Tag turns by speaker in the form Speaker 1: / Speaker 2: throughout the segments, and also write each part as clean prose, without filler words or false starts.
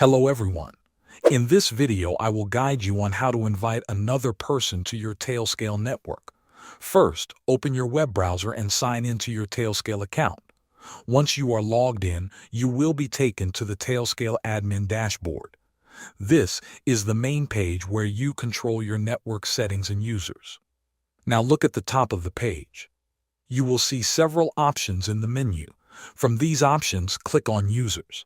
Speaker 1: Hello everyone. In this video, I will guide you on how to invite another person to your Tailscale network. First, open your web browser and sign into your Tailscale account. Once you are logged in, you will be taken to the Tailscale admin dashboard. This is the main page where you control your network settings and users. Now look at the top of the page. You will see several options in the menu. From these options, click on Users.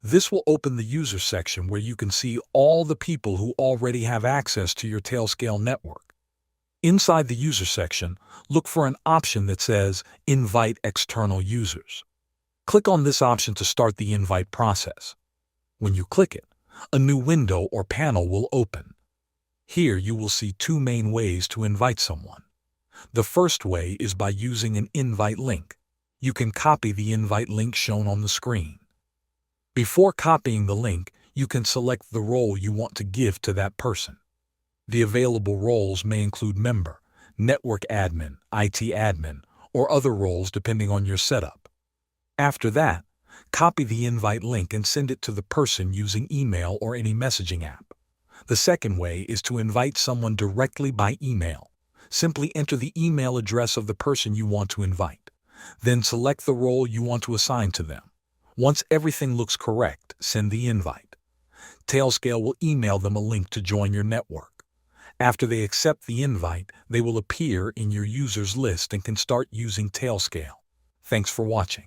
Speaker 1: This will open the user section where you can see all the people who already have access to your Tailscale network. Inside the user section, look for an option that says Invite External Users. Click on this option to start the invite process. When you click it, a new window or panel will open. Here you will see two main ways to invite someone. The first way is by using an invite link. You can copy the invite link shown on the screen. Before copying the link, you can select the role you want to give to that person. The available roles may include member, network admin, IT admin, or other roles depending on your setup. After that, copy the invite link and send it to the person using email or any messaging app. The second way is to invite someone directly by email. Simply enter the email address of the person you want to invite. Then select the role you want to assign to them. Once everything looks correct, send the invite. Tailscale will email them a link to join your network. After they accept the invite, they will appear in your users list and can start using Tailscale. Thanks for watching.